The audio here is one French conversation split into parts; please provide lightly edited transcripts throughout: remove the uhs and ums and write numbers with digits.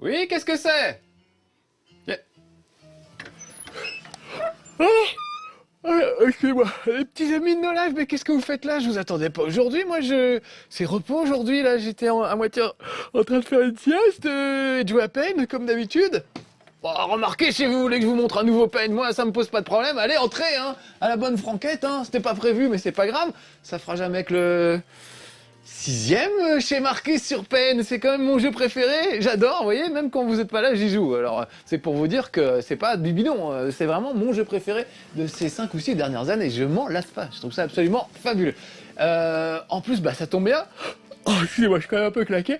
Oui, qu'est-ce que c'est? Excusez-moi, les petits amis de No Life, mais qu'est-ce que vous faites là? Je vous attendais pas aujourd'hui, c'est repos aujourd'hui, là, j'étais à moitié en train de faire une sieste et de jouer à peine, comme d'habitude. Bon, remarquez, si vous voulez que je vous montre un nouveau pen, moi, ça me pose pas de problème. Allez, entrez, hein, à la bonne franquette, hein. C'était pas prévu, mais c'est pas grave. Ça fera jamais que le 6e chez Marquis sur Pen, c'est quand même mon jeu préféré, j'adore, vous voyez, même quand vous êtes pas là, j'y joue. Alors, c'est pour vous dire que c'est pas du bidon, c'est vraiment mon jeu préféré de ces 5 ou 6 dernières années, je m'en lasse pas, je trouve ça absolument fabuleux. En plus, bah ça tombe bien, oh excusez-moi, je suis quand même un peu claqué,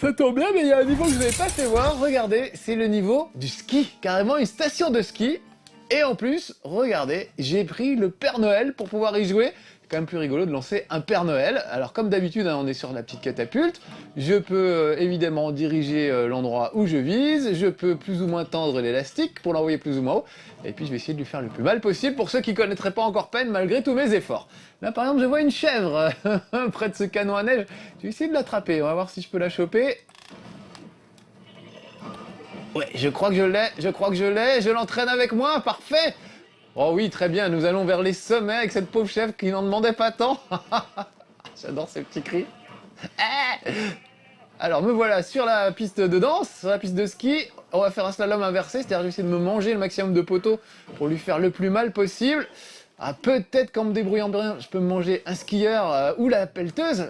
ça tombe bien, mais il y a un niveau que je n'avais pas fait voir, regardez, c'est le niveau du ski, carrément une station de ski, et en plus, regardez, j'ai pris le Père Noël pour pouvoir y jouer. Quand même plus rigolo de lancer un Père Noël. Alors comme d'habitude, hein, on est sur la petite catapulte. Je peux évidemment diriger l'endroit où je vise. Je peux plus ou moins tendre l'élastique pour l'envoyer plus ou moins haut. Et puis je vais essayer de lui faire le plus mal possible pour ceux qui connaîtraient pas encore Pen malgré tous mes efforts. Là par exemple, je vois une chèvre près de ce canon à neige. Je vais essayer de l'attraper. On va voir si je peux la choper. Ouais, je crois que je l'ai. Je l'entraîne avec moi. Parfait. Oh oui, très bien, nous allons vers les sommets avec cette pauvre chèvre qui n'en demandait pas tant. J'adore ces petits cris. Alors me voilà sur la piste de danse, sur la piste de ski. On va faire un slalom inversé, c'est-à-dire que je vais essayer de me manger le maximum de poteaux pour lui faire le plus mal possible. Ah, peut-être qu'en me débrouillant bien, je peux me manger un skieur ou la pelleteuse.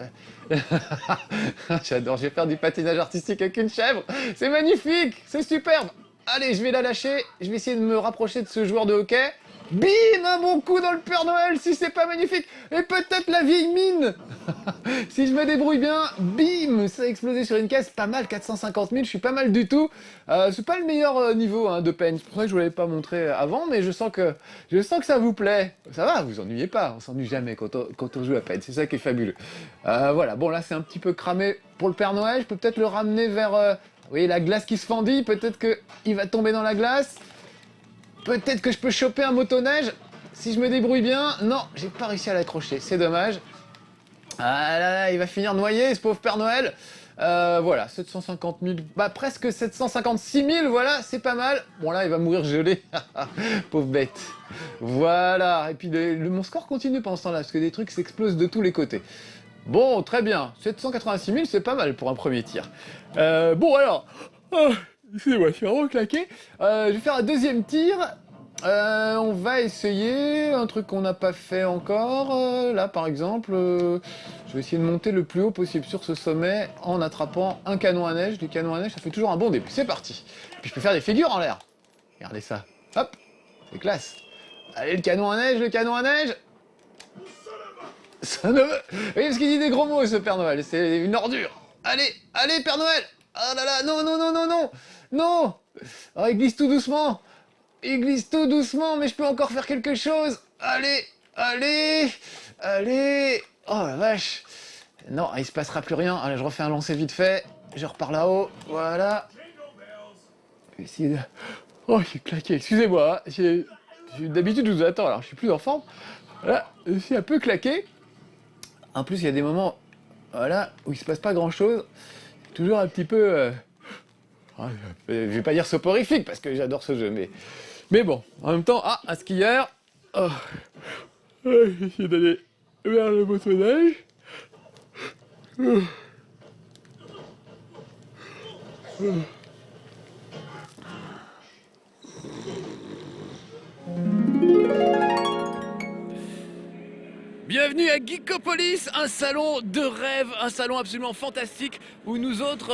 J'adore, je vais faire du patinage artistique avec une chèvre. C'est magnifique, c'est superbe. Allez, je vais la lâcher, je vais essayer de me rapprocher de ce joueur de hockey. Bim! Un bon coup dans le Père Noël, si c'est pas magnifique! Et peut-être la vieille mine! Si je me débrouille bien, bim! Ça a explosé sur une caisse, pas mal, 450 000, je suis pas mal du tout. C'est pas le meilleur niveau hein, de Pen, c'est pour ça que je vous l'avais pas montré avant, mais je sens que ça vous plaît. Ça va, vous ennuyez pas, on s'ennuie jamais quand on joue à Pen, c'est ça qui est fabuleux. Voilà, bon là c'est un petit peu cramé pour le Père Noël, je peux peut-être le ramener vers... vous voyez la glace qui se fendit, peut-être qu'il va tomber dans la glace. Peut-être que je peux choper un motoneige si je me débrouille bien. Non, j'ai pas réussi à l'accrocher, c'est dommage. Ah là là, il va finir noyé, ce pauvre Père Noël. Voilà, 750 000, bah presque 756 000, voilà, c'est pas mal. Bon là, il va mourir gelé, pauvre bête. Voilà, et puis mon score continue pendant ce temps-là, parce que des trucs s'explosent de tous les côtés. Bon, très bien, 786 000, c'est pas mal pour un premier tir. Bon alors... excusez-moi, je suis vraiment claqué. Je vais faire un deuxième tir. On va essayer un truc qu'on n'a pas fait encore. Là, par exemple, je vais essayer de monter le plus haut possible sur ce sommet en attrapant un canon à neige. Du canon à neige, ça fait toujours un bon début. C'est parti. Puis je peux faire des figures en l'air. Regardez ça. Hop, c'est classe. Allez, le canon à neige, le canon à neige. Ça ne... Oui, parce qu'il dit des gros mots, ce Père Noël. C'est une ordure. Allez, allez, Père Noël. Ah là là, non, non, non, non, non. Non! Oh, il glisse tout doucement! Il glisse tout doucement, mais je peux encore faire quelque chose! Allez! Allez! Allez! Oh la vache! Non, il se passera plus rien. Allez, je refais un lancer vite fait. Je repars là-haut. Voilà. Je vais essayer de... Oh, j'ai claqué. Excusez-moi. D'habitude, je vous attends. Alors, je suis plus en forme. Voilà. Je suis un peu claqué. En plus, il y a des moments... Voilà. Où il se passe pas grand-chose. Toujours un petit peu... Je vais pas dire soporifique parce que j'adore ce jeu, mais bon, en même temps, un skieur. Oh. J'essaie d'aller vers le motoneige. Bienvenue à Geekopolis, un salon de rêve, un salon absolument fantastique où nous autres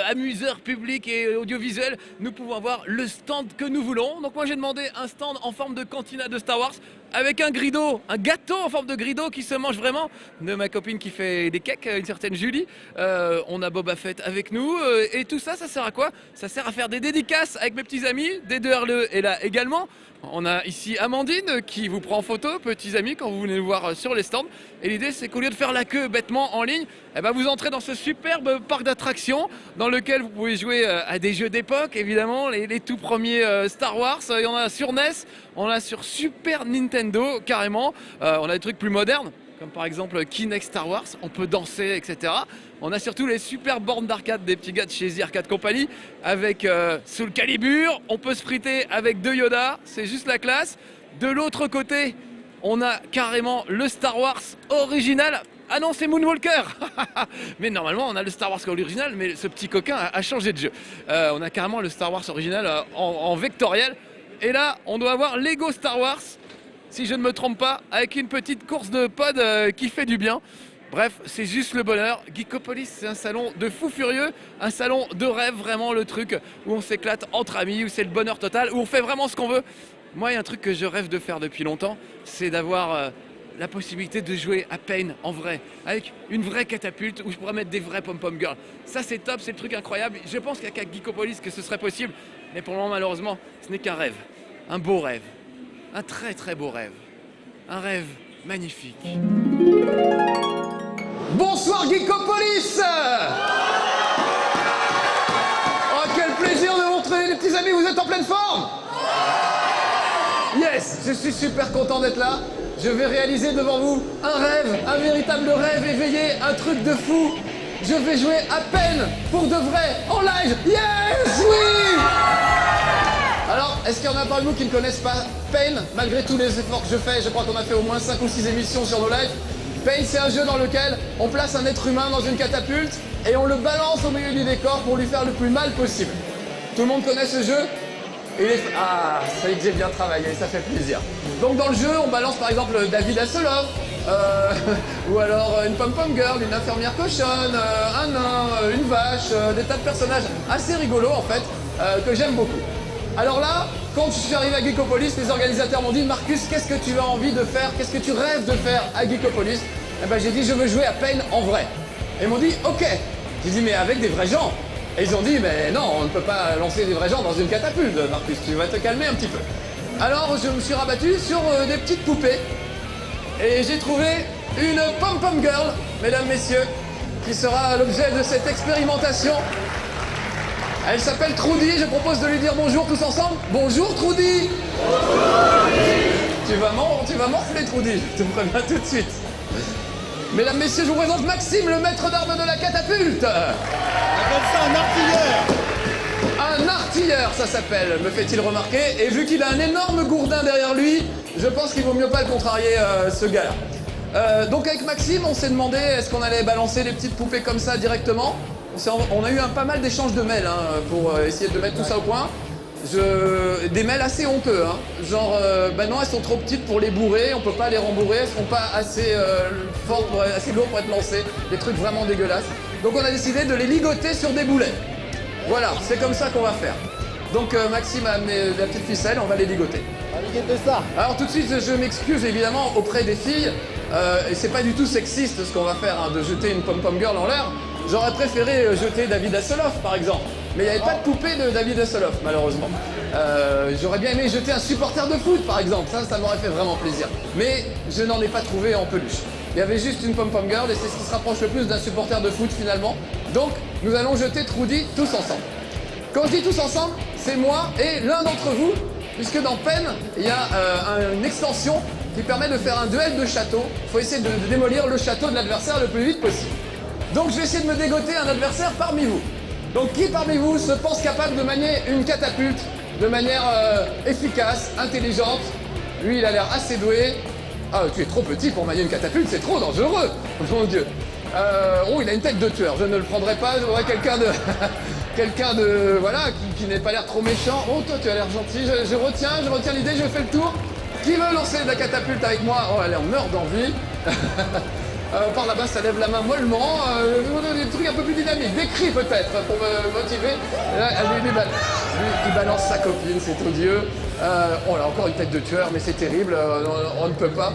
amuseurs publics et audiovisuels, nous pouvons avoir le stand que nous voulons. Donc moi j'ai demandé un stand en forme de cantina de Star Wars avec un grido, un gâteau en forme de grido qui se mange vraiment, de ma copine qui fait des cakes, une certaine Julie. On a Boba Fett avec nous et tout ça, ça sert à quoi? Ça sert à faire des dédicaces avec mes petits amis, D2RLE est là également. On a ici Amandine qui vous prend en photo, petits amis, quand vous venez nous voir sur les stands. Et l'idée c'est qu'au lieu de faire la queue bêtement en ligne, eh ben, vous entrez dans ce superbe parc d'attractions dans lequel vous pouvez jouer à des jeux d'époque, évidemment, les tout premiers Star Wars. Il y en a sur NES, on a sur Super Nintendo carrément, on a des trucs plus modernes. comme par exemple Kinect Star Wars, on peut danser, etc. On a surtout les super bornes d'arcade des petits gars de chez The Arcade Company, avec Soul Calibur, on peut se friter avec 2 Yoda, c'est juste la classe. De l'autre côté, on a carrément le Star Wars original. Ah non, c'est Moonwalker. Mais normalement, on a le Star Wars original, mais ce petit coquin a changé de jeu. On a carrément le Star Wars original en vectoriel. Et là, on doit avoir Lego Star Wars, si je ne me trompe pas, avec une petite course de pod qui fait du bien. Bref, c'est juste le bonheur. Geekopolis, c'est un salon de fou furieux, un salon de rêve, vraiment le truc où on s'éclate entre amis, où c'est le bonheur total, où on fait vraiment ce qu'on veut. Moi, il y a un truc que je rêve de faire depuis longtemps, c'est d'avoir la possibilité de jouer à Pain en vrai, avec une vraie catapulte où je pourrais mettre des vrais pom-pom girls. Ça, c'est top, c'est le truc incroyable. Je pense qu'il n'y a qu'à Geekopolis que ce serait possible, mais pour le moment, malheureusement, ce n'est qu'un rêve. Un beau rêve. Un très très beau rêve. Un rêve magnifique. Bonsoir Geekopolis. Oh, quel plaisir de vous retrouver les petits amis, vous êtes en pleine forme? Yes, je suis super content d'être là. Je vais réaliser devant vous un rêve, un véritable rêve éveillé, un truc de fou. Je vais jouer à peine pour de vrai, en live. Yes, oui. Alors, est-ce qu'il y en a parmi vous qui ne connaissent pas Pain, malgré tous les efforts que je fais? Je crois qu'on a fait au moins 5 ou 6 émissions sur nos lives. Pain, c'est un jeu dans lequel on place un être humain dans une catapulte et on le balance au milieu du décor pour lui faire le plus mal possible. Tout le monde connaît ce jeu? Ah, ça y est que j'ai bien travaillé, ça fait plaisir. Donc dans le jeu, on balance par exemple David Hasselhoff, ou alors une pom-pom girl, une infirmière cochonne, un nain, une vache, des tas de personnages assez rigolos en fait, que j'aime beaucoup. Alors là, quand je suis arrivé à Geekopolis, les organisateurs m'ont dit « Marcus, qu'est-ce que tu as envie de faire? Qu'est-ce que tu rêves de faire à Geekopolis ?» Eh ben j'ai dit « Je veux jouer à Pain en vrai. » Et ils m'ont dit « Ok. » J'ai dit « Mais avec des vrais gens. » Et ils ont dit « Mais non, on ne peut pas lancer des vrais gens dans une catapulte, Marcus, tu vas te calmer un petit peu. » Alors je me suis rabattu sur des petites poupées. Et j'ai trouvé une pom-pom girl, mesdames, messieurs, qui sera l'objet de cette expérimentation. Elle s'appelle Trudy, je propose de lui dire bonjour tous ensemble. Bonjour Trudy. Tu vas morfler Trudy, je te préviens tout de suite. Mesdames, messieurs, je vous présente Maxime, le maître d'armes de la catapulte. On appelle ça un artilleur. Un artilleur, ça s'appelle, me fait-il remarquer. Et vu qu'il a un énorme gourdin derrière lui, je pense qu'il vaut mieux pas le contrarier, ce gars-là. Donc avec Maxime, on s'est demandé est-ce qu'on allait balancer les petites poupées comme ça directement. On a eu pas mal d'échanges de mails pour essayer de mettre tout ça au point. Des mails assez honteux, hein. Genre, bah non, elles sont trop petites pour les bourrer, on peut pas les rembourrer, elles sont pas assez fortes, assez lourdes pour être lancées. Des trucs vraiment dégueulasses. Donc on a décidé de les ligoter sur des boulets. Voilà, c'est comme ça qu'on va faire. Donc Maxime a amené la petite ficelle, on va les ligoter. Ça. Alors tout de suite, je m'excuse évidemment auprès des filles. Et c'est pas du tout sexiste ce qu'on va faire, hein, de jeter une pom-pom girl en l'air. J'aurais préféré jeter David Hasselhoff par exemple. Mais il n'y avait pas de poupée de David Hasselhoff malheureusement. J'aurais bien aimé jeter un supporter de foot par exemple, ça m'aurait fait vraiment plaisir. Mais je n'en ai pas trouvé en peluche. Il y avait juste une pom-pom girl et c'est ce qui se rapproche le plus d'un supporter de foot finalement. Donc nous allons jeter Trudy tous ensemble. Quand je dis tous ensemble, c'est moi et l'un d'entre vous, puisque dans Pain, il y a une extension qui permet de faire un duel de château. Il faut essayer de démolir le château de l'adversaire le plus vite possible. Donc je vais essayer de me dégoter un adversaire parmi vous. Donc qui parmi vous se pense capable de manier une catapulte de manière efficace, intelligente? Lui, il a l'air assez doué. Ah, tu es trop petit pour manier une catapulte, c'est trop dangereux. Mon Dieu. Oh, il a une tête de tueur. Je ne le prendrai pas. Je voudrais quelqu'un de... quelqu'un de... Voilà, qui n'ait pas l'air trop méchant. Oh, toi, tu as l'air gentil. Je retiens l'idée, je fais le tour. Qui veut lancer de la catapulte avec moi? Oh, allez, on meurt d'envie. Par là-bas, ça lève la main mollement. Des trucs un peu plus dynamiques. Des cris peut-être, pour me motiver. Là, lui, il balance sa copine, c'est odieux. Oh là, encore une tête de tueur, mais c'est terrible. On ne peut pas.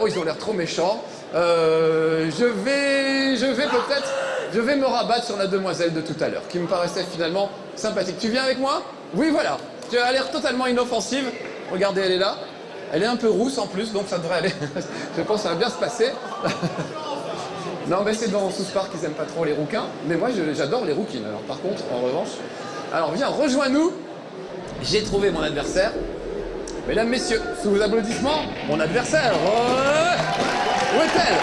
Oh, ils ont l'air trop méchants. Je vais me rabattre sur la demoiselle de tout à l'heure, qui me paraissait finalement sympathique. Tu viens avec moi? Oui, voilà. Tu as l'air totalement inoffensive. Regardez, elle est là. Elle est un peu rousse en plus, donc ça devrait aller. Je pense que ça va bien se passer. Non, mais c'est dans South Park qu'ils aiment pas trop les rouquins. Mais moi, j'adore les rouquines. Alors, par contre, en revanche... Alors, viens, rejoins-nous. J'ai trouvé mon adversaire. Mesdames, messieurs, sous vos applaudissements, mon adversaire. Où est-elle?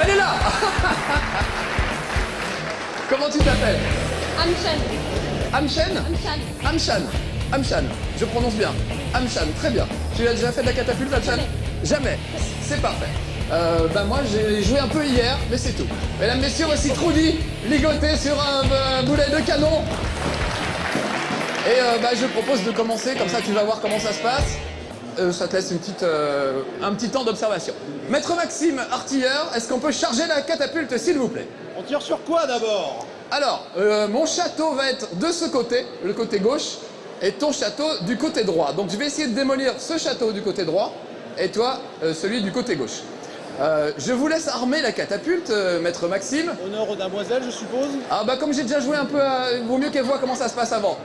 Elle est là. Comment tu t'appelles? Amchan. Amchen? Amchan. Amchan. Amchan. Je prononce bien. Amchan, très bien. Tu as déjà fait de la catapulte, Amchan? Jamais. C'est parfait. Moi j'ai joué un peu hier, mais c'est tout. Mesdames, messieurs, voici Trudy, ligoté sur un boulet de canon. Et je propose de commencer, comme ça tu vas voir comment ça se passe. Ça te laisse un petit temps d'observation. Maître Maxime, artilleur, est-ce qu'on peut charger la catapulte, s'il vous plaît? On tire sur quoi d'abord? Alors, mon château va être de ce côté, le côté gauche, et ton château du côté droit. Donc je vais essayer de démolir ce château du côté droit, et toi, celui du côté gauche. Je vous laisse armer la catapulte, Maître Maxime. Honneur aux damoiselles, je suppose? Ah comme j'ai déjà joué un peu, vaut mieux qu'elle voit comment ça se passe avant.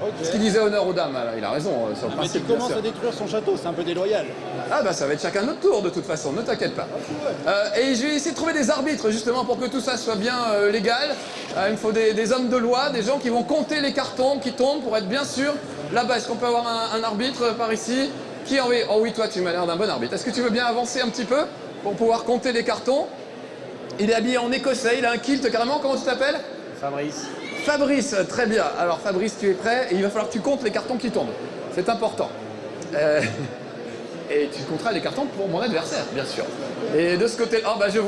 Ok. Ce qu'il disait honneur aux dames, il a raison sur le Mais tu principe. bien commences sûr. à détruire son château, c'est un peu déloyal. Ça va être chacun notre tour de toute façon, ne t'inquiète pas. Et je vais essayer de trouver des arbitres justement pour que tout ça soit bien légal. Il me faut des hommes de loi, des gens qui vont compter les cartons qui tombent pour être bien sûr. Là-bas, est-ce qu'on peut avoir un arbitre par ici? Qui en est? Oh oui, toi tu m'as l'air d'un bon arbitre. Est-ce que tu veux bien avancer un petit peu pour pouvoir compter les cartons? Il est habillé en écossais, il a un kilt carrément, comment tu t'appelles? Fabrice. Fabrice, très bien. Alors Fabrice, tu es prêt? Et il va falloir que tu comptes les cartons qui tombent. C'est important. Et tu compteras les cartons pour mon adversaire, bien sûr. Et de ce côté, je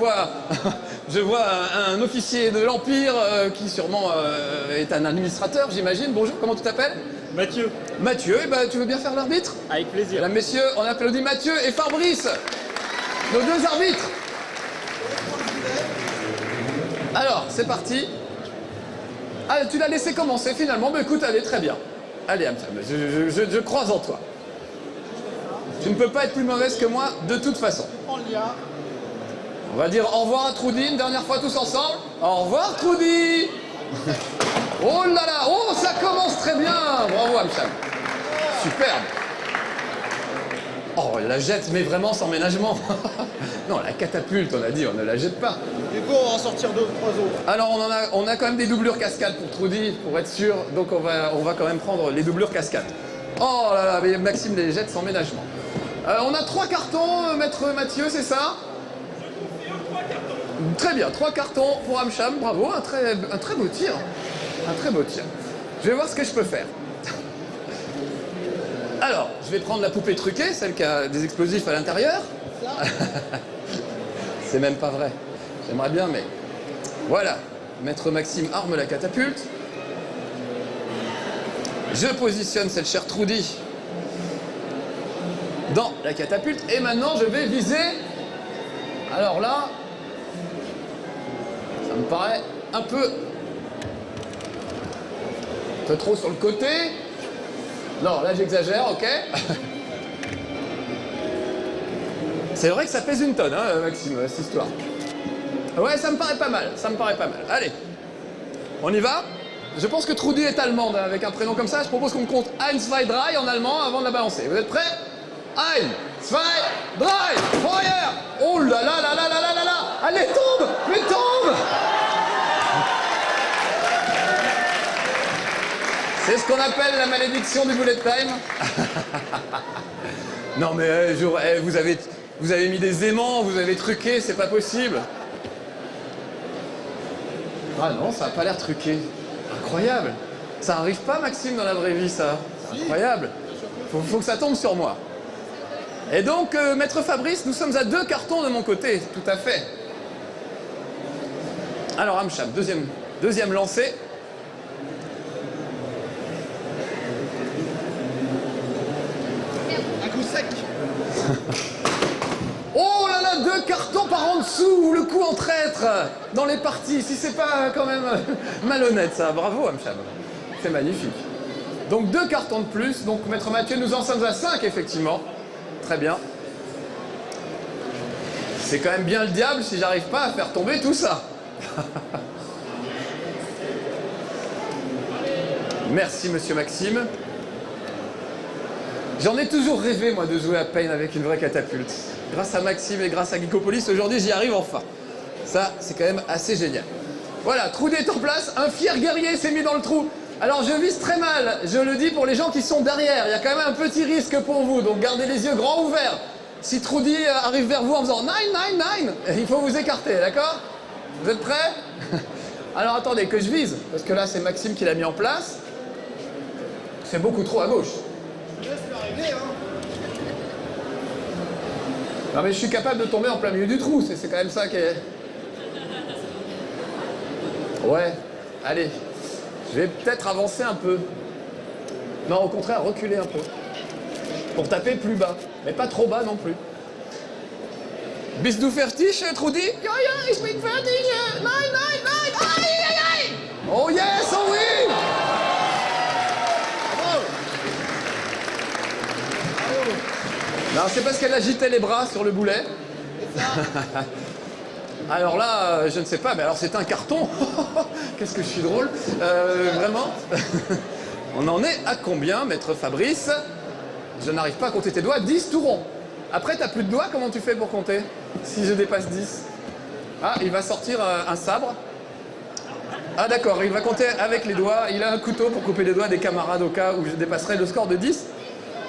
vois, un officier de l'Empire qui sûrement est un administrateur, j'imagine. Bonjour, comment tu t'appelles? Mathieu. Mathieu, tu veux bien faire l'arbitre? Avec plaisir. Mesdames, messieurs, on applaudit Mathieu et Fabrice, nos deux arbitres. Alors, c'est parti. Ah, tu l'as laissé commencer finalement. Écoute, allez, très bien. Allez, Amchan, je crois en toi. Tu ne peux pas être plus mauvaise que moi de toute façon. On y a. On va dire au revoir à Trudy une dernière fois tous ensemble. Au revoir Trudy. Oh là là, oh ça commence très bien. Bravo Amchan. Superbe. Oh, elle la jette, mais vraiment sans ménagement. Non, la catapulte, on a dit, on ne la jette pas. Du coup, on va en sortir 2 ou 3 autres. Alors, on a quand même des doublures cascades pour Trudy, pour être sûr. Donc, on va quand même prendre les doublures cascades. Oh là là, mais Maxime les jette sans ménagement. On a 3 cartons, Maître Mathieu, c'est ça? Très bien, 3 cartons pour Amcham, bravo, un très beau tir. Un très beau tir. Je vais voir ce que je peux faire. Alors, je vais prendre la poupée truquée, celle qui a des explosifs à l'intérieur. C'est même pas vrai. J'aimerais bien, mais... Voilà. Maître Maxime arme la catapulte. Je positionne cette chère Trudy dans la catapulte. Et maintenant, je vais viser... Alors là... Ça me paraît un peu trop sur le côté. Non, là j'exagère, ok. C'est vrai que ça pèse une tonne, hein, Maxime, cette histoire. Ouais, ça me paraît pas mal, ça me paraît pas mal. Allez, on y va? Je pense que Trudy est allemande, hein, avec un prénom comme ça. Je propose qu'on compte 1, 2, 3 en allemand avant de la balancer. Vous êtes prêts? 1, 2, 3, Feuer! Oh là là là là là là là là! Allez, tombe! Mais tombe! C'est ce qu'on appelle la malédiction du bullet time. Non mais vous avez mis des aimants, vous avez truqué, c'est pas possible. Ah non, ça a pas l'air truqué. Incroyable. Ça arrive pas, Maxime, dans la vraie vie, ça. C'est incroyable. Faut que ça tombe sur moi. Et donc, Maître Fabrice, nous sommes à 2 cartons de mon côté, tout à fait. Alors, Amcham, deuxième lancé. Un coup sec. Oh là là, 2 cartons par en dessous, le coup en traître dans les parties. Si c'est pas quand même malhonnête, ça. Bravo, Amcham. C'est magnifique. Donc 2 cartons de plus. Donc, Maître Mathieu, nous en sommes à 5, effectivement. Très bien. C'est quand même bien le diable si j'arrive pas à faire tomber tout ça. Merci, Monsieur Maxime. J'en ai toujours rêvé, moi, de jouer à Pain avec une vraie catapulte. Grâce à Maxime et grâce à Geekopolis, aujourd'hui, j'y arrive enfin. Ça, c'est quand même assez génial. Voilà, Trudy est en place. Un fier guerrier s'est mis dans le trou. Alors, je vise très mal. Je le dis pour les gens qui sont derrière. Il y a quand même un petit risque pour vous. Donc, gardez les yeux grands ouverts. Si Trudy arrive vers vous en faisant 9, 9, 9, il faut vous écarter, d'accord? Vous êtes prêts? Alors attendez, que je vise, parce que là c'est Maxime qui l'a mis en place. C'est beaucoup trop à gauche. Je laisse l'arrivée, hein. Non mais je suis capable de tomber en plein milieu du trou, c'est quand même ça qui est... Ouais, allez. Je vais peut-être avancer un peu. Non, au contraire, reculer un peu. Pour taper plus bas, mais pas trop bas non plus. Bist du fertig, Trudy? Ja, ja, ich bin fertig. Nein, nein, nein. Aïe, aïe, aïe. Oh yes, oh oui. Non, c'est parce qu'elle agitait les bras sur le boulet. Alors là, je ne sais pas, mais alors c'est un carton. Qu'est-ce que je suis drôle. Vraiment. On en est à combien, maître Fabrice? Je n'arrive pas à compter tes doigts. 10 tout rond. Après, t'as plus de doigts, comment tu fais pour compter? Si je dépasse 10. Ah, il va sortir un sabre. Ah d'accord, il va compter avec les doigts. Il a un couteau pour couper les doigts des camarades au cas où je dépasserai le score de 10.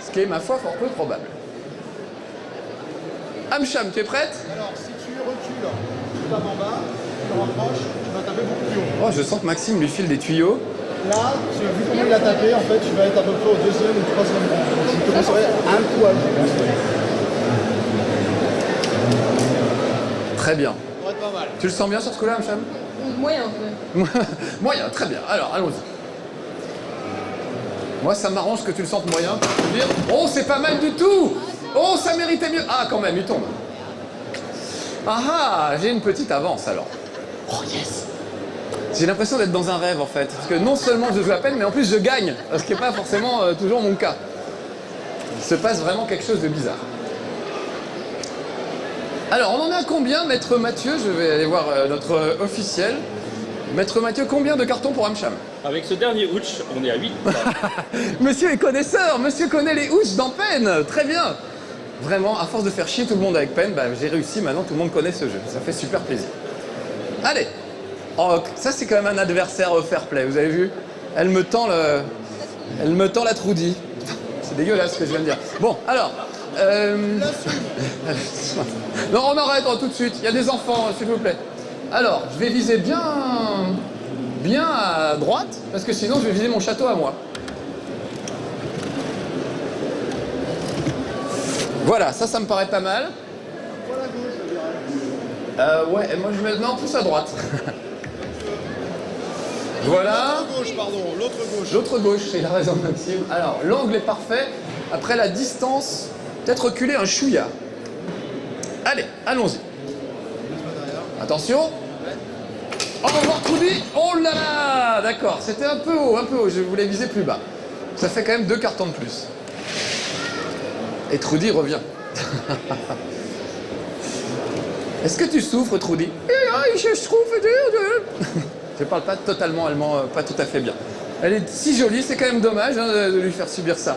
Ce qui est, ma foi, fort peu probable. Amcham, tu es prête? Alors, si tu recules, tu tapes en bas, tu te rapproches, tu vas taper beaucoup plus haut. Oh, je sens que Maxime lui file des tuyaux. Là, vu comment il a tapé, en fait, tu vas être à peu près au deuxième ou troisième rang. Donc, tu commencerais un poil, je pense. Très bien. Ça pourrait être pas mal. Tu le sens bien sur ce coup-là, Amcham? Moyen. Moyen, très bien. Alors, allons-y. Moi, ça m'arrange que tu le sentes moyen. Je veux dire, oh, c'est pas mal du tout. Oh, ça méritait mieux. Ah, quand même, il tombe. Ah ah, j'ai une petite avance alors. Oh yes. J'ai l'impression d'être dans un rêve en fait. Parce que non seulement je joue à peine, mais en plus je gagne. Ce qui n'est pas forcément toujours mon cas. Il se passe vraiment quelque chose de bizarre. Alors, on en est à combien, maître Mathieu? Je vais aller voir notre officiel. Maître Mathieu, combien de cartons pour Amcham? Avec ce dernier ouch, on est à 8. Monsieur est connaisseur, monsieur connaît les ouches dans Pen. Très bien. Vraiment, à force de faire chier tout le monde avec Pen, bah, j'ai réussi, maintenant tout le monde connaît ce jeu. Ça fait super plaisir. Allez. Oh, ça c'est quand même un adversaire fair play, vous avez vu? Elle me tend la Trudy. C'est dégueulasse ce que je viens de dire. Bon, alors... Non, on arrête tout de suite. Il y a des enfants, s'il vous plaît. Alors, je vais viser bien à droite, parce que sinon je vais viser mon château à moi. Voilà, ça me paraît pas mal. Voilà à gauche, je dirais. Ouais, et moi je mets... Non, plus à droite. Voilà. L'autre gauche, pardon, l'autre gauche. L'autre gauche, il a raison Maxime. Alors, l'angle est parfait. Après la distance, peut-être reculer un chouïa. Allez, allons-y. Attention. Au revoir Trudy. Oh là là. D'accord, c'était un peu haut. Je voulais viser plus bas. Ça fait quand même 2 cartons de plus. Et Trudy revient. Est-ce que tu souffres, Trudy? Je souffre. Je parle pas totalement allemand, pas tout à fait bien. Elle est si jolie, c'est quand même dommage hein, de lui faire subir ça.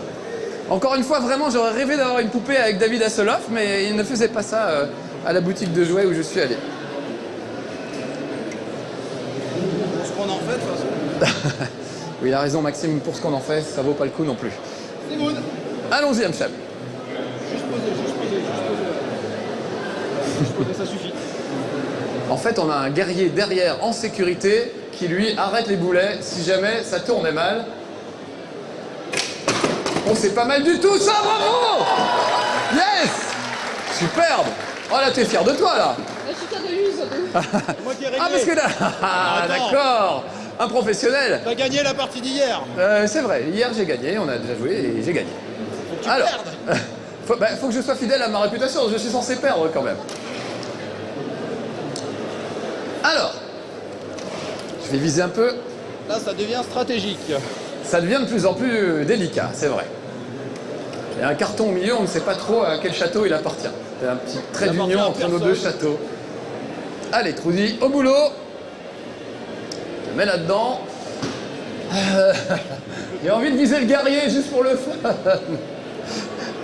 Encore une fois, vraiment, j'aurais rêvé d'avoir une poupée avec David Hasselhoff, mais il ne faisait pas ça à la boutique de jouets où je suis allé. Pour ce qu'on en fait, de toute façon. Oui, il a raison, Maxime, pour ce qu'on en fait, ça vaut pas le coup non plus. C'est good. Allons-y, Amcham. Juste poser, ça suffit. En fait, on a un guerrier derrière en sécurité qui lui arrête les boulets si jamais ça tournait mal. Oh, c'est pas mal du tout ça, bravo! Yes! Superbe! Oh là, t'es fier de toi là! Je suis fière de lui surtout. C'est moi qui ai réglé. Ah, parce que là. Ah, Attends. d'accord! Un professionnel! T'as gagné la partie d'hier. C'est vrai, hier j'ai gagné, on a déjà joué et j'ai gagné. Faut que tu Alors, perdes. faut que je sois fidèle à ma réputation, je suis censé perdre quand même. Alors, je vais viser un peu. Là, ça devient stratégique. Ça devient de plus en plus délicat, c'est vrai. Il y a un carton au milieu, on ne sait pas trop à quel château il appartient. Il y a un petit trait Il appartient d'union à entre nos deux personne. châteaux. Allez, Trudy, au boulot. Je mets là-dedans. J'ai envie de viser le guerrier juste pour le fun.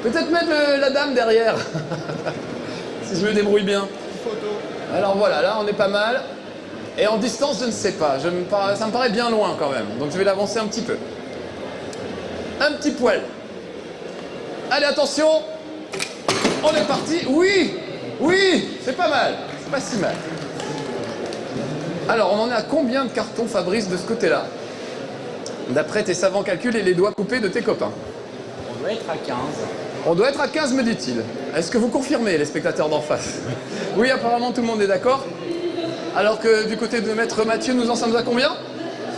Peut-être mettre la dame derrière. Si je me débrouille bien. Photo. Alors voilà, là on est pas mal. Et en distance, je ne sais pas. Ça me paraît bien loin quand même. Donc je vais l'avancer un petit peu. Un petit poil. Allez, attention. On est parti. Oui, oui, c'est pas mal. C'est pas si mal. Alors, on en est à combien de cartons, Fabrice, de ce côté-là? D'après tes savants calculs et les doigts coupés de tes copains. On doit être à 15. On doit être à 15, me dit-il. Est-ce que vous confirmez, les spectateurs d'en face? Oui, apparemment, tout le monde est d'accord. Alors que du côté de Maître Mathieu, nous en sommes à combien?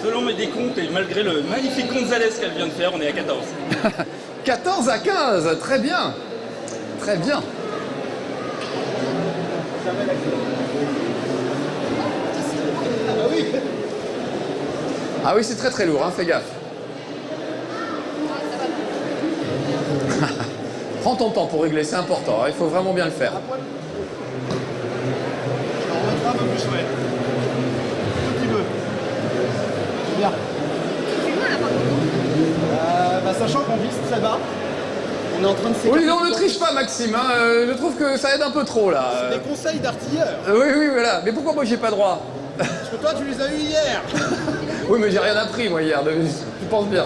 Selon mes décomptes et malgré le magnifique Gonzalez qu'elle vient de faire, on est à 14. 14 à 15, très bien. Très bien. Ah oui, c'est très très lourd, hein, fais gaffe. Prends ton temps pour régler, c'est important, hein, il faut vraiment bien le faire. On va mettre un peu plus, ouais. Un petit peu. Bien. Sachant qu'on vise très bas, on est en train de s'écarter. Oui, non, ne triche pas, Maxime, hein, je trouve que ça aide un peu trop, là. C'est des conseils d'artilleurs. Oui, oui, voilà. Mais pourquoi moi j'ai pas droit? Parce que toi, tu les as eu hier. Oui, mais j'ai rien appris, moi, hier, tu penses bien.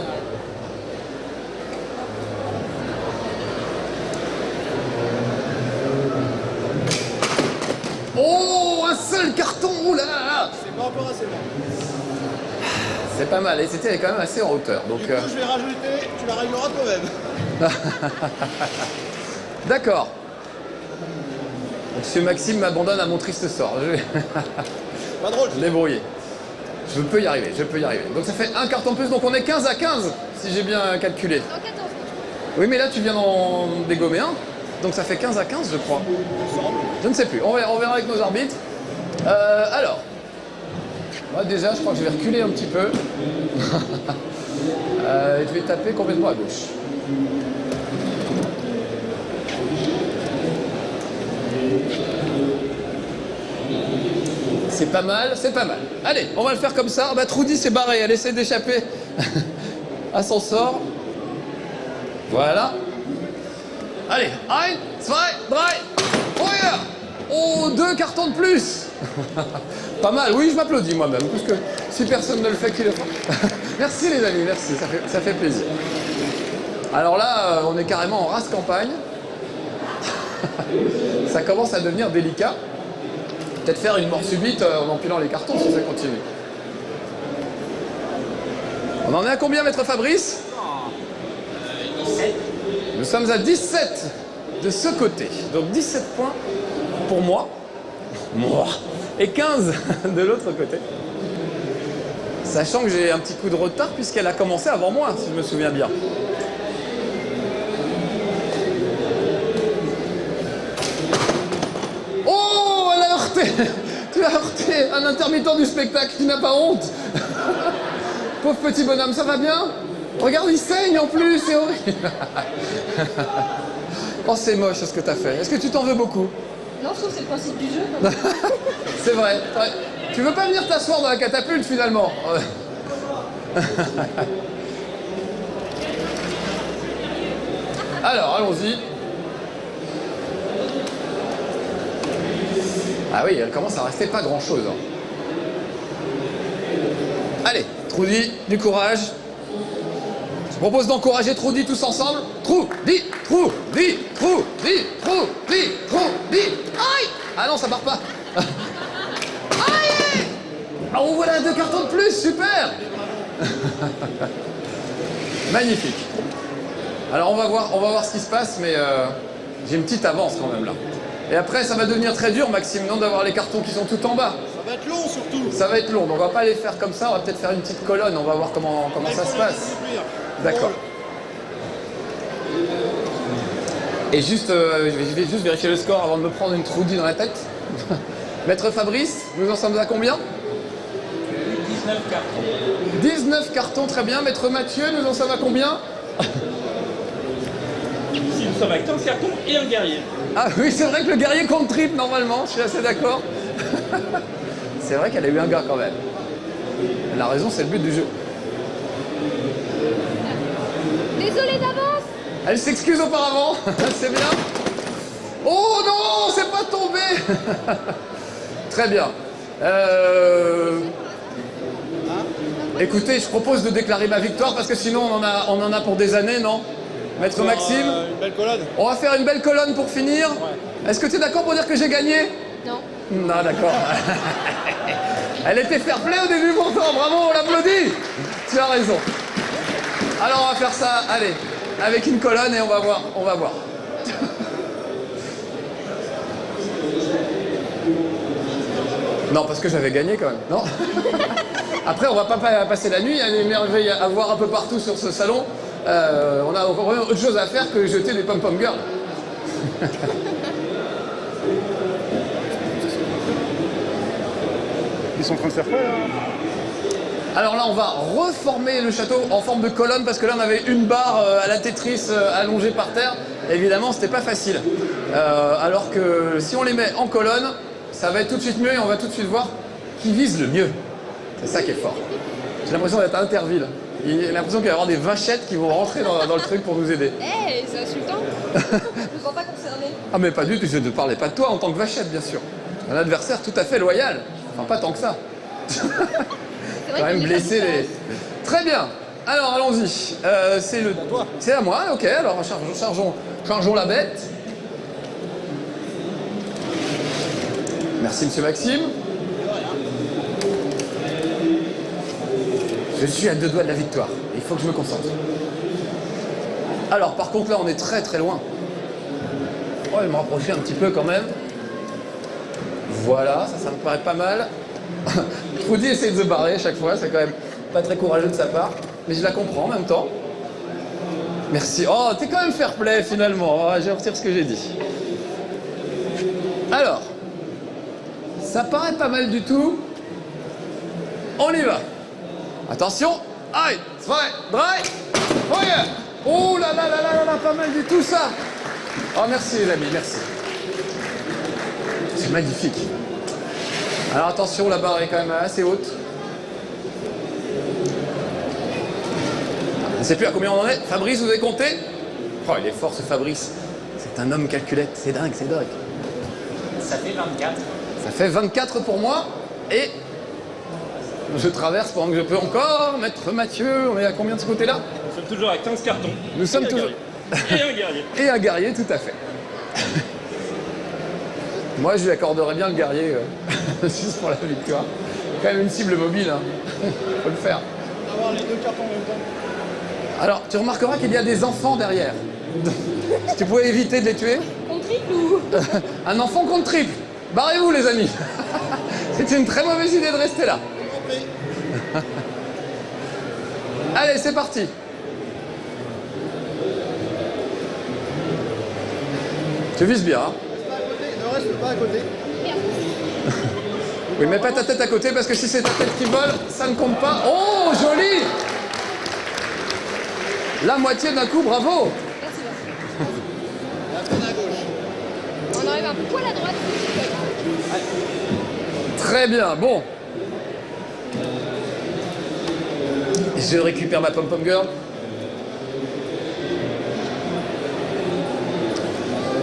Oh, un seul carton, oula. C'est pas encore assez bon. C'est pas mal, et c'était quand même assez en hauteur, donc... Du coup, je vais rajouter, tu la régleras toi-même. D'accord. Monsieur Maxime m'abandonne à mon triste sort. Je vais Pas drôle. me débrouiller. Je peux y arriver, je peux y arriver. Donc ça fait un carton de plus, donc on est 15 à 15, si j'ai bien calculé. Non, 14. Oui, mais là tu viens d'en dégommer un, donc ça fait 15 à 15, je crois. Je ne sais plus, on verra avec nos arbitres. Alors, moi déjà, je crois que je vais reculer un petit peu. Je vais taper complètement à gauche. C'est pas mal, c'est pas mal. Allez, on va le faire comme ça. Ah bah Trudy s'est barrée, elle essaie d'échapper à son sort. Voilà. Allez, 1, 2, 3. Oh yeah. Oh, 2 cartons de plus. Pas mal, oui, je m'applaudis moi-même, parce que si personne ne le fait, qui le fera. Merci les amis, merci, ça fait plaisir. Alors là, on est carrément en race campagne. Ça commence à devenir délicat. Peut-être faire une mort subite en empilant les cartons si ça continue. On en est à combien, maître Fabrice? 17. Nous sommes à 17 de ce côté. Donc 17 points pour moi. Moi. Et 15 de l'autre côté. Sachant que j'ai un petit coup de retard puisqu'elle a commencé avant moi, si je me souviens bien. Oh, elle a heurté. Tu as heurté un intermittent du spectacle, tu n'as pas honte. Pauvre petit bonhomme, ça va bien? Regarde, il saigne en plus, c'est horrible. Oh, c'est moche ce que t'as fait. Est-ce que tu t'en veux beaucoup? Non, je trouve que c'est le principe du jeu. C'est vrai. Ouais. Tu veux pas venir t'asseoir dans la catapulte finalement? Alors, allons-y. Ah oui, elle commence à rester pas grand-chose. Hein. Allez, Trudy, du courage. Je propose d'encourager Trudy tous ensemble. Trudy, Trudy, Trudy, Trudy, Trudy. Aïe! Ah non, ça part pas. Aïe! Oh, voilà 2 cartons de plus, super. Magnifique. Alors on va voir ce qui se passe, mais j'ai une petite avance quand même là. Et après, ça va devenir très dur, Maxime, non, d'avoir les cartons qui sont tout en bas. Ça va être long surtout. Ça va être long, donc on va pas les faire comme ça, on va peut-être faire une petite colonne, on va voir comment ça se passe. D'accord. Et juste, je vais juste vérifier le score avant de me prendre une Trudy dans la tête. Maître Fabrice, nous en sommes à combien? 19 cartons. 19 cartons, très bien. Maître Mathieu, nous en sommes à combien? Ici, nous sommes à 15 cartons et un guerrier. Ah oui, c'est vrai que le guerrier compte triple normalement, je suis assez d'accord. C'est vrai qu'elle a eu un gars quand même. Elle a raison, c'est le but du jeu. Désolé d'avance. Elle s'excuse auparavant, c'est bien. Oh non, c'est pas tombé. Très bien. Écoutez, je propose de déclarer ma victoire parce que sinon on en a pour des années, non? Maître Maxime. Une belle colonne. On va faire une belle colonne pour finir. Est-ce que tu es d'accord pour dire que j'ai gagné? Non. Non, d'accord. Elle était fair play au début pourtant, bravo, on l'applaudit. Tu as raison. Alors on va faire ça, allez, avec une colonne et on va voir, on va voir. Non, parce que j'avais gagné quand même, non? Après, on va pas passer la nuit, il y a des merveilles à voir un peu partout sur ce salon. On a encore autre chose à faire que jeter des pom-pom girls. Ils sont en train de faire quoi là? Alors là, on va reformer le château en forme de colonne parce que là, on avait une barre à la Tetris allongée par terre. Et évidemment, c'était pas facile. Alors que si on les met en colonne, ça va être tout de suite mieux et on va tout de suite voir qui vise le mieux. C'est ça qui est fort. J'ai l'impression d'être à Interville. J'ai l'impression qu'il va y avoir des vachettes qui vont rentrer dans le truc pour nous aider. Eh, c'est insultant. Je me sens pas concerné. Ah mais pas du tout, je ne parlais pas de toi en tant que vachette, bien sûr. Un adversaire tout à fait loyal. Enfin, pas tant que ça. C'est Quand vrai même qu'il est blessé pas les... Très bien. Alors, allons-y. C'est le... C'est à moi, ok. Alors, chargeons la bête. Merci, monsieur Maxime. Je suis à 2 doigts de la victoire. Il faut que je me concentre. Alors, par contre, là, on est très très loin. Oh, je vais me rapprocher un petit peu quand même. Voilà, ça me paraît pas mal. Trudy essaie de se barrer à chaque fois, c'est quand même pas très courageux de sa part. Mais je la comprends en même temps. Merci. Oh, t'es quand même fair play finalement. Oh, je retire ce que j'ai dit. Alors, ça paraît pas mal du tout. On y va. Attention. Aïe, 2, 3, feuille. Oh là là là là là là, pas mal du tout ça. Oh, merci les amis, merci. C'est magnifique. Alors attention, la barre est quand même assez haute. Je ne sais plus à combien on en est. Fabrice, vous avez compté? Oh, il est fort ce Fabrice. C'est un homme calculette. C'est dingue, c'est dingue. Ça fait 24. Ça fait 24 pour moi. Et je traverse pendant que je peux encore. Maître Mathieu, on est à combien de ce côté-là? Nous sommes toujours à 15 cartons. Nous sommes Et un toujours... guerrier. Et un guerrier. Et un guerrier, tout à fait. Moi, je lui accorderais bien le guerrier, juste pour la victoire. Quand même une cible mobile, hein. Faut le faire. Avoir les 2 cartons en même temps. Alors, tu remarqueras qu'il y a des enfants derrière. Si tu pouvais éviter de les tuer. Contre triple ou... Un enfant contre triple. Barrez-vous, les amis. C'est une très mauvaise idée de rester là. Allez, c'est parti. Tu vises bien, hein. Ne reste pas à côté. Oui, mets pas ta tête à côté parce que si c'est ta tête qui vole, ça ne compte pas. Oh, joli! La moitié d'un coup, bravo! Merci, merci. La peine à gauche. On arrive un poil à droite. Très bien, bon. Je récupère ma pom-pom girl.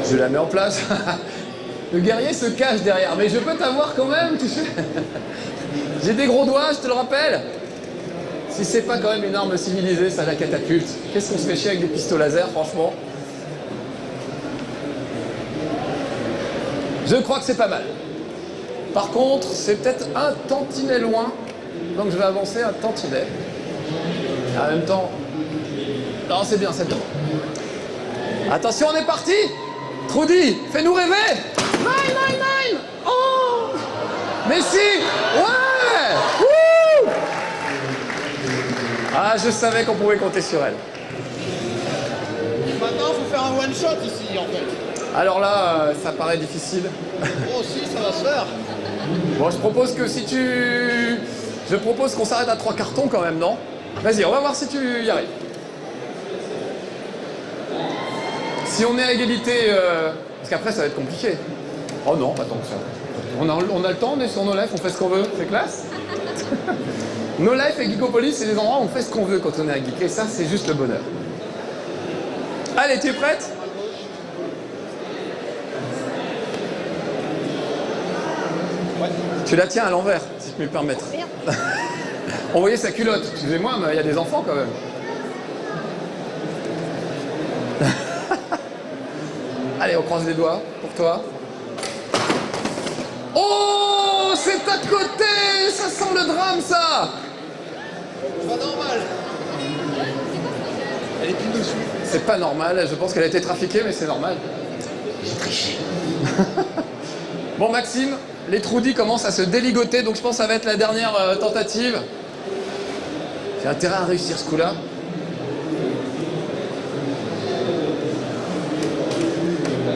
Je la mets en place. Le guerrier se cache derrière, mais je peux t'avoir quand même, tu sais. J'ai des gros doigts, je te le rappelle. Si c'est pas quand même une arme civilisée, ça la catapulte. Qu'est-ce qu'on se fait chier avec des pistolets laser, franchement? Je crois que c'est pas mal. Par contre, c'est peut-être un tantinet loin, donc je vais avancer un tantinet. Et en même temps... Non, c'est bien, c'est bien. Attention, on est parti! Trudy, fais-nous rêver! Nine, nine, nine! Oh! Messi! Ouais! Wouh! Ah, je savais qu'on pouvait compter sur elle. Maintenant, il faut faire un one shot ici en fait. Alors là, ça paraît difficile. Oh si, ça va se faire. Bon, je propose que si tu... Je propose qu'on s'arrête à 3 cartons quand même, non? Vas-y, on va voir si tu y arrives. Si on est à égalité... Parce qu'après, ça va être compliqué. Oh non, pas tant que ça. On a le temps, on est sur No Life, on fait ce qu'on veut. C'est classe. No Life et Geekopolis, c'est des endroits où on fait ce qu'on veut quand on est à Geek. Et ça, c'est juste le bonheur. Allez, tu es prête? Ouais. Tu la tiens à l'envers, si je puis me permettre. Merde. On voyait sa culotte. Excusez-moi, mais il y a des enfants quand même. Allez, on croise les doigts pour toi. Oh, c'est à côté. Ça sent le drame, ça. Pas normal. Elle est pile dessus. C'est pas normal. Je pense qu'elle a été trafiquée, mais c'est normal. J'ai triché. Bon, Maxime, les trous-dits commencent à se déligoter, donc je pense que ça va être la dernière tentative. J'ai intérêt à réussir ce coup-là.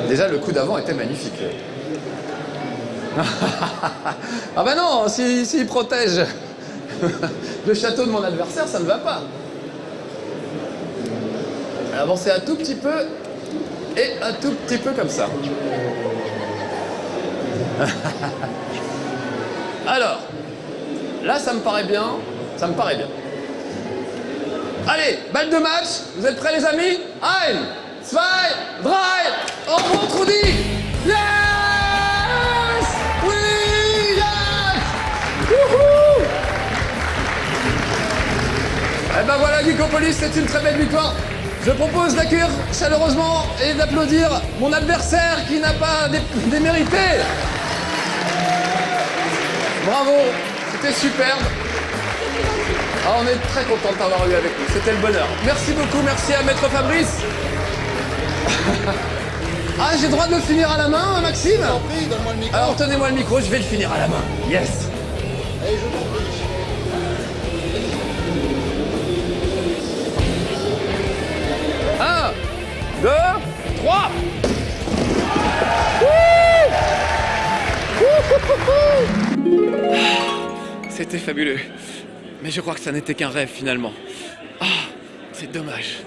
Déjà, le coup d'avant était magnifique. Ah bah non, s'il protège le château de mon adversaire, ça ne va pas. Avancer un tout petit peu et un tout petit peu comme ça. Alors, là, ça me paraît bien. Ça me paraît bien. Allez, balle de match. Vous êtes prêts, les amis? 1, 2, 3, en bon trou dit. Yes! Oui! Yes! Wouhou! Eh ben voilà, Geekopolis, c'est une très belle victoire. Je propose d'accueillir chaleureusement et d'applaudir mon adversaire qui n'a pas démérité. Bravo, c'était superbe. Ah, on est très content de t'avoir eu avec nous, c'était le bonheur. Merci beaucoup, merci à Maître Fabrice. Ah, j'ai le droit de le finir à la main, Maxime? Je t'en prie, donne-moi le micro. Alors tenez-moi le micro, je vais le finir à la main. Yes. Allez, je t'en prie. Un, 2, 3. C'était fabuleux. Mais je crois que ça n'était qu'un rêve finalement. Ah, c'est dommage.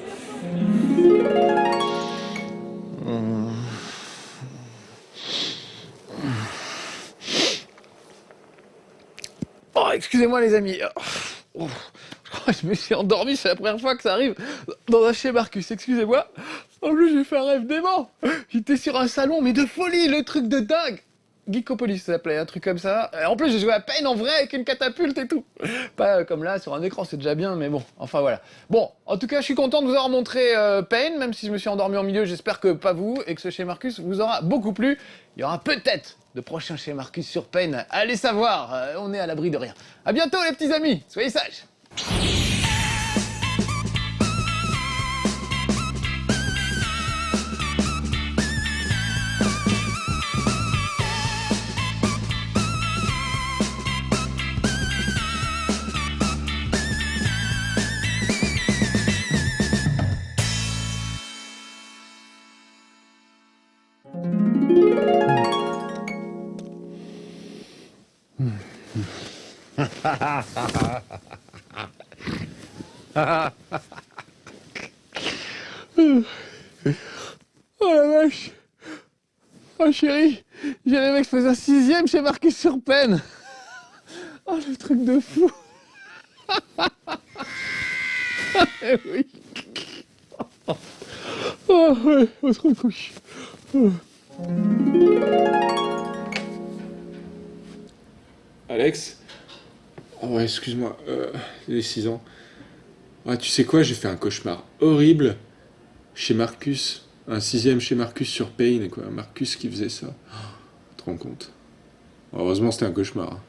Oh, excusez-moi les amis. Oh, je crois que je me suis endormi, c'est la première fois que ça arrive dans un chez Marcus, excusez-moi. En plus, j'ai fait un rêve dément. J'étais sur un salon, mais de folie, le truc de dingue. Geekopolis, ça s'appelait, un truc comme ça. Et en plus, j'ai joué à peine en vrai avec une catapulte et tout. Pas comme là, sur un écran, c'est déjà bien, mais bon, enfin voilà. Bon, en tout cas, je suis content de vous avoir montré Pain, même si je me suis endormi en milieu, j'espère que pas vous, et que ce chez Marcus vous aura beaucoup plu. Il y aura peut-être de prochains chez Marcus sur Pain. Allez savoir, on est à l'abri de rien. À bientôt les petits amis, soyez sages. Oh la vache. Oh chérie, j'ai rêvé que je faisais un 6e chez Marcus sur Pain. Oh le truc de fou. Eh oui. Oh ouais, on se recouche. Oh. Alex? Oh ouais, excuse-moi, j'ai 6 ans. Ouais, tu sais quoi, j'ai fait un cauchemar horrible chez Marcus. Un 6e chez Marcus sur Pain, quoi. Marcus qui faisait ça. Oh, tu te rends compte? Heureusement, c'était un cauchemar.